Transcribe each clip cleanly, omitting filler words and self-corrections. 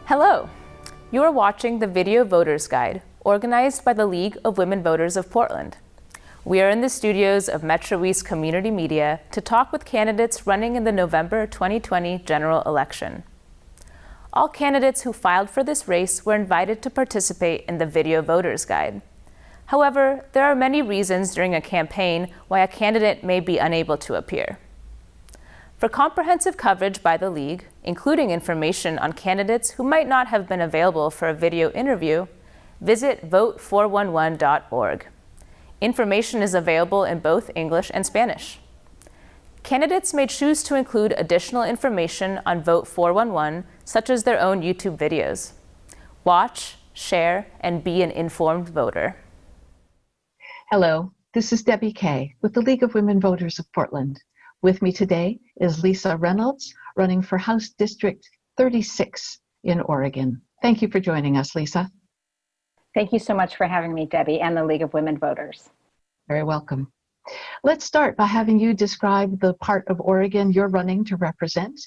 Hello! You are watching the Video Voters Guide, organized by the League of Women Voters of Portland. We are in the studios of Metro East Community Media to talk with candidates running in the November 2020 general election. All candidates who filed for this race were invited to participate in the Video Voters Guide. However, there are many reasons during a campaign why a candidate may be unable to appear. For comprehensive coverage by the League, including information on candidates who might not have been available for a video interview, visit vote411.org. Information is available in both English and Spanish. Candidates may choose to include additional information on Vote 411, such as their own YouTube videos. Watch, share, and be an informed voter. Hello, this is Debbie Kay with the League of Women Voters of Portland. With me today is Lisa Reynolds, running for House District 36 in Oregon. Thank you for joining us, Lisa. Thank you so much for having me, Debbie, and the League of Women Voters. Very welcome. Let's start by having you describe the part of Oregon you're running to represent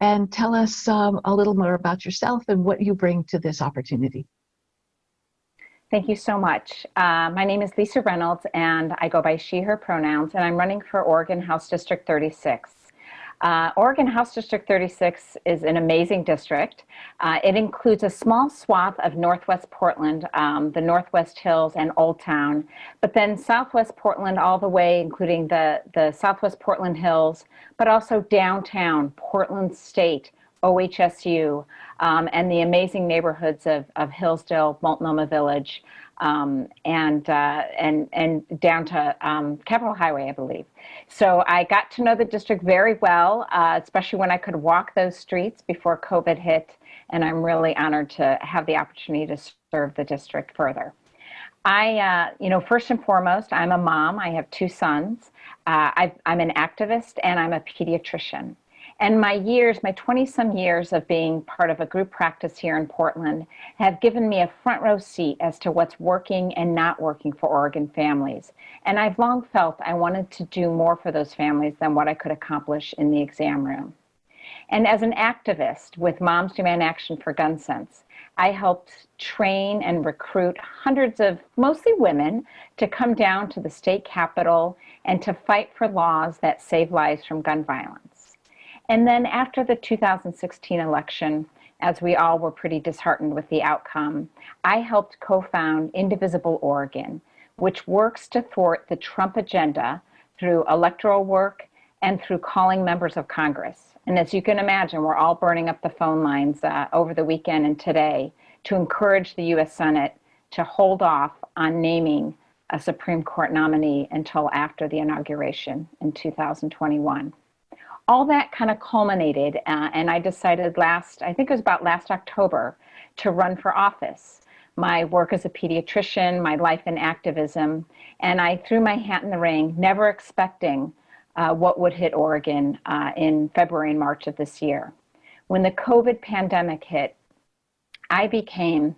and tell us a little more about yourself and what you bring to this opportunity. Thank you so much. My name is Lisa Reynolds, and I go by she, her pronouns, and I'm running for Oregon House District 36. Oregon House District 36 is an amazing district. It includes a small swath of Northwest Portland, the Northwest Hills and Old Town, but then Southwest Portland all the way, including the Southwest Portland Hills, but also downtown, Portland State, OHSU, and the amazing neighborhoods of Hillsdale, Multnomah Village, and down to Capitol Highway, I believe. So I got to know the district very well, especially when I could walk those streets before COVID hit, and I'm really honored to have the opportunity to serve the district further. First and foremost, I'm a mom. I have two sons. I'm an activist, and I'm a pediatrician. And my 20-some years of being part of a group practice here in Portland have given me a front row seat as to what's working and not working for Oregon families. And I've long felt I wanted to do more for those families than what I could accomplish in the exam room. And as an activist with Moms Demand Action for Gun Sense, I helped train and recruit hundreds of mostly women to come down to the state capitol and to fight for laws that save lives from gun violence. And then after the 2016 election, as we all were pretty disheartened with the outcome, I helped co-found Indivisible Oregon, which works to thwart the Trump agenda through electoral work and through calling members of Congress. And as you can imagine, we're all burning up the phone lines over the weekend and today to encourage the U.S. Senate to hold off on naming a Supreme Court nominee until after the inauguration in 2021. All that kind of culminated, and I decided last October, to run for office. My work as a pediatrician, my life in activism, and I threw my hat in the ring, never expecting what would hit Oregon in February and March of this year. When the COVID pandemic hit, I became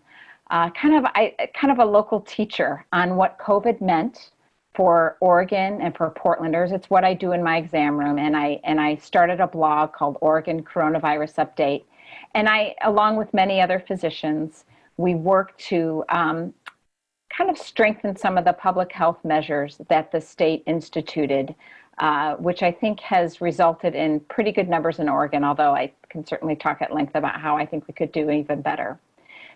kind of a local teacher on what COVID meant for Oregon and for Portlanders. It's what I do in my exam room, and I started a blog called Oregon Coronavirus Update. And I, along with many other physicians, we work to kind of strengthen some of the public health measures that the state instituted, which I think has resulted in pretty good numbers in Oregon, although I can certainly talk at length about how I think we could do even better.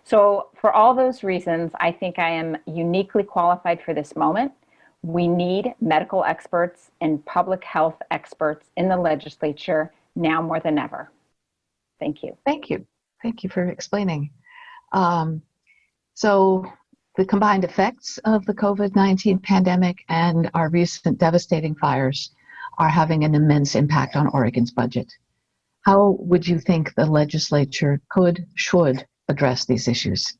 So for all those reasons, I think I am uniquely qualified for this moment. We need medical experts and public health experts in the legislature now more than ever. Thank you. Thank you. Thank you for explaining. So the combined effects of the COVID-19 pandemic and our recent devastating fires are having an immense impact on Oregon's budget. How would you think the legislature should address these issues?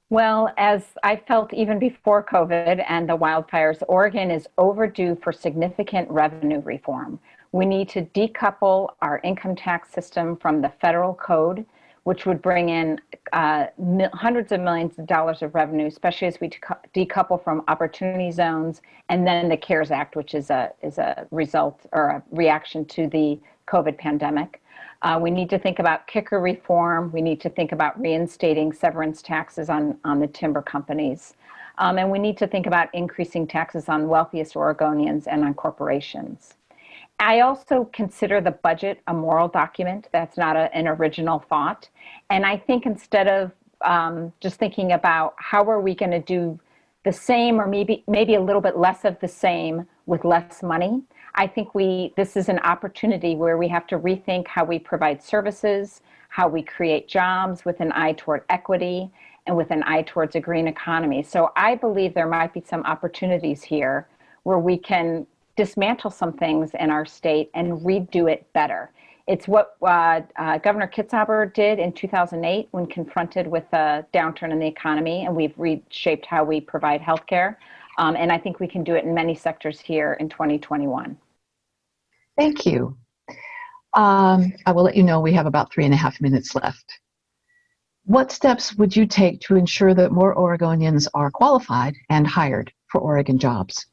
Well, as I felt even before COVID and the wildfires, Oregon is overdue for significant revenue reform. We need to decouple our income tax system from the federal code, which would bring in hundreds of millions of dollars of revenue, especially as we decouple from opportunity zones, and then the CARES Act, which is a result or a reaction to the COVID pandemic. We need to think about kicker reform. We need to think about reinstating severance taxes on the timber companies. And we need to think about increasing taxes on wealthiest Oregonians and on corporations. I also consider the budget a moral document. That's not an original thought. And I think instead of just thinking about how are we going to do the same or maybe a little bit less of the same with less money, I think this is an opportunity where we have to rethink how we provide services, how we create jobs with an eye toward equity and with an eye towards a green economy. So I believe there might be some opportunities here where we can dismantle some things in our state and redo it better. It's what Governor Kitzhaber did in 2008 when confronted with a downturn in the economy, and we've reshaped how we provide healthcare. And I think we can do it in many sectors here in 2021. Thank you. I will let you know we have about 3.5 minutes left. What steps would you take to ensure that more Oregonians are qualified and hired for Oregon jobs?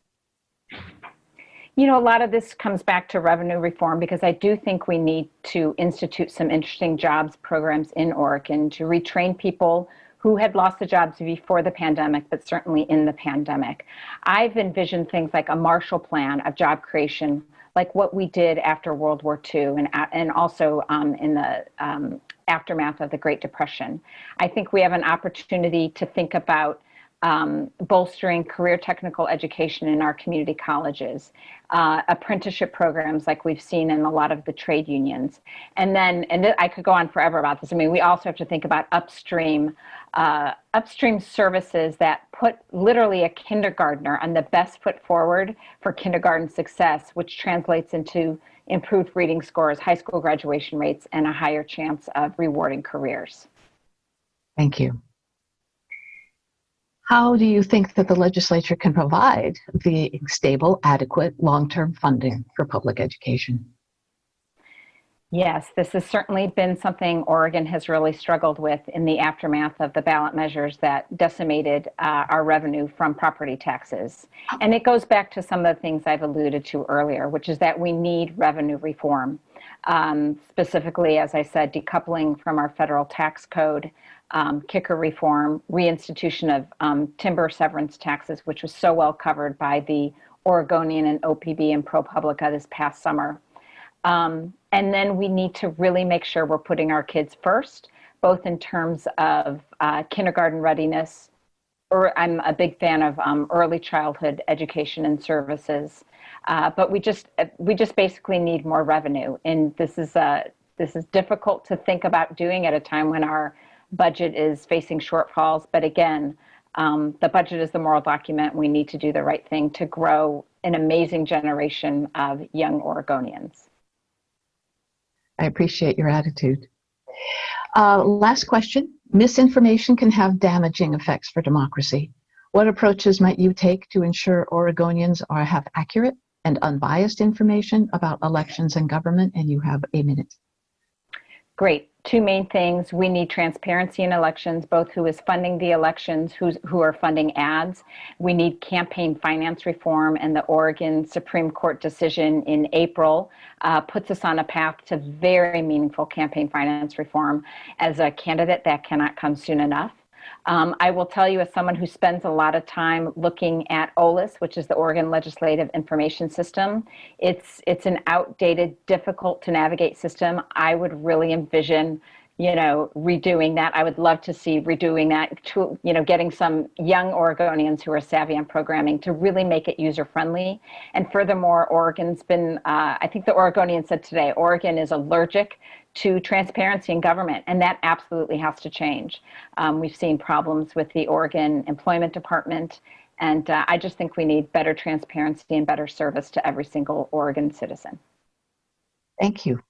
You know, a lot of this comes back to revenue reform because I do think we need to institute some interesting jobs programs in Oregon to retrain people who had lost their jobs before the pandemic, but certainly in the pandemic. I've envisioned things like a Marshall Plan of job creation, like what we did after World War II and also in the aftermath of the Great Depression. I think we have an opportunity to think about bolstering career technical education in our community colleges, apprenticeship programs like we've seen in a lot of the trade unions. And I could go on forever about this. I mean, we also have to think about upstream services that put literally a kindergartner on the best foot forward for kindergarten success, which translates into improved reading scores, high school graduation rates, and a higher chance of rewarding careers. Thank you. How do you think that the legislature can provide the stable, adequate, long-term funding for public education? Yes, this has certainly been something Oregon has really struggled with in the aftermath of the ballot measures that decimated our revenue from property taxes. And it goes back to some of the things I've alluded to earlier, which is that we need revenue reform. Specifically, as I said, decoupling from our federal tax code, kicker reform, reinstitution of timber severance taxes, which was so well covered by the Oregonian and OPB and ProPublica this past summer. And then we need to really make sure we're putting our kids first, both in terms of kindergarten readiness, or I'm a big fan of early childhood education and services. But we just basically need more revenue. And this is difficult to think about doing at a time when our budget is facing shortfalls. But again, the budget is the moral document. We need to do the right thing to grow an amazing generation of young Oregonians. I appreciate your attitude. Last question. Misinformation can have damaging effects for democracy. What approaches might you take to ensure Oregonians have accurate and unbiased information about elections and government? And you have a minute. Great. Two main things. We need transparency in elections, both who is funding the elections, who are funding ads. We need campaign finance reform, and the Oregon Supreme Court decision in April puts us on a path to very meaningful campaign finance reform. As a candidate, that cannot come soon enough. I will tell you, as someone who spends a lot of time looking at OLIS, which is the Oregon Legislative Information System, it's an outdated, difficult to navigate system. I would really envision, redoing that. I would love to see redoing that to, getting some young Oregonians who are savvy on programming to really make it user-friendly. And furthermore, Oregon's been, I think the Oregonian said today, Oregon is allergic to transparency in government, and that absolutely has to change. We've seen problems with the Oregon Employment Department, and I just think we need better transparency and better service to every single Oregon citizen. Thank you.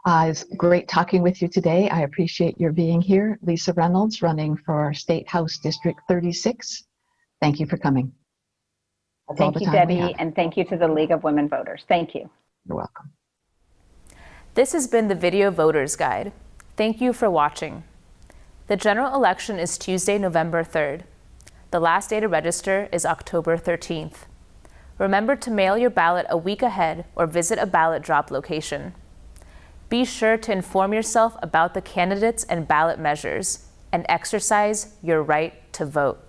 It's great talking with you today. I appreciate your being here. Lisa Reynolds, running for State House District 36. Thank you for coming. Thank you, Debbie, and thank you to the League of Women Voters. Thank you. You're welcome. This has been the Video Voters Guide. Thank you for watching. The general election is Tuesday, November 3rd. The last day to register is October 13th. Remember to mail your ballot a week ahead or visit a ballot drop location. Be sure to inform yourself about the candidates and ballot measures and exercise your right to vote.